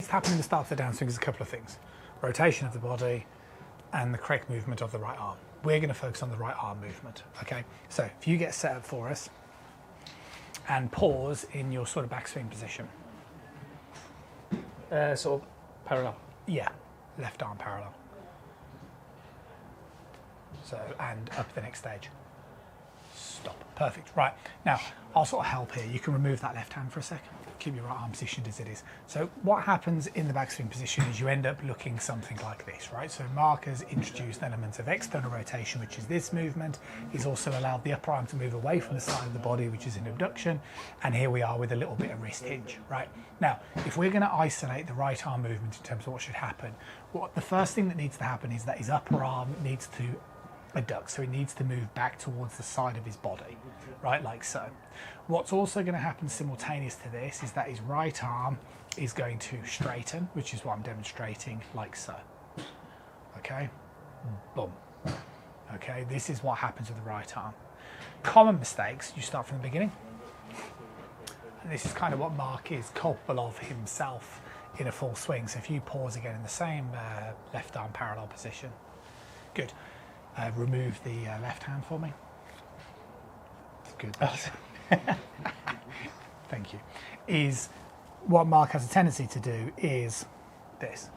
to happen in the start of the downswing is a couple of things. Rotation of the body and the correct movement of the right arm. We're going to focus on the right arm movement, okay? So if you get set up for us and pause in your sort of backswing position. Sort of parallel. Yeah, left arm parallel. So, and up the next stage. Stop. Perfect. Right. Now, I'll sort of help here. You can remove that left hand for a second. Keep your right arm positioned as it is. So what happens in the backswing position is you end up looking something like this, right? So Mark has introduced elements of external rotation, which is this movement. He's also allowed the upper arm to move away from the side of the body, which is an abduction. And here we are with a little bit of wrist hinge, right? Now, if we're going to isolate the right arm movement in terms of what should happen, the first thing that needs to happen is that his upper arm needs to adduct, so he needs to move back towards the side of his body, right, like so. What's also going to happen simultaneous to this is that his right arm is going to straighten, which is what I'm demonstrating, like so. Okay, boom. Okay, this is what happens with the right arm. Common mistakes, you start from the beginning. And this is kind of what Mark is culpable of himself in a full swing. So if you pause again in the same left arm parallel position. Good. Remove the left hand for me. Good. Thank you. Is what Mark has a tendency to do is this.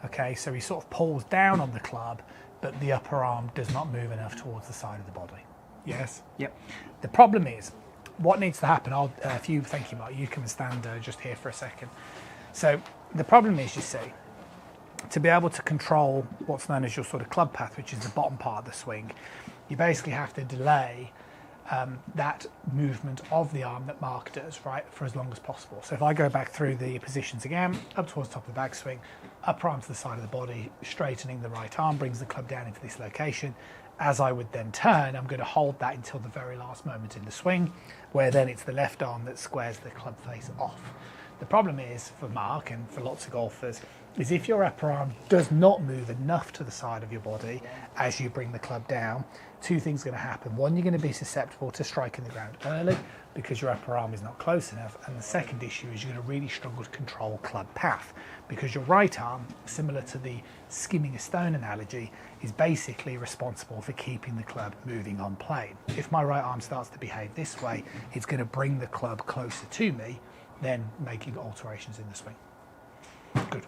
Okay, so he sort of pulls down on the club, but the upper arm does not move enough towards the side of the body. Yes? Yep. The problem is, what needs to happen, thank you Mark, you can stand just here for a second. So the problem is, you see, to be able to control what's known as your sort of club path, which is the bottom part of the swing, you basically have to delay that movement of the arm that Mark does, right, for as long as possible. So if I go back through the positions again, up towards the top of the backswing, upper arm to the side of the body, straightening the right arm, brings the club down into this location. As I would then turn, I'm going to hold that until the very last moment in the swing, where then it's the left arm that squares the club face off. The problem is, for Mark and for lots of golfers, is if your upper arm does not move enough to the side of your body as you bring the club down, two things are going to happen. One, you're going to be susceptible to striking the ground early because your upper arm is not close enough. And the second issue is you're going to really struggle to control club path because your right arm, similar to the skimming a stone analogy, is basically responsible for keeping the club moving on plane. If my right arm starts to behave this way, it's going to bring the club closer to me, then making alterations in the swing. Good.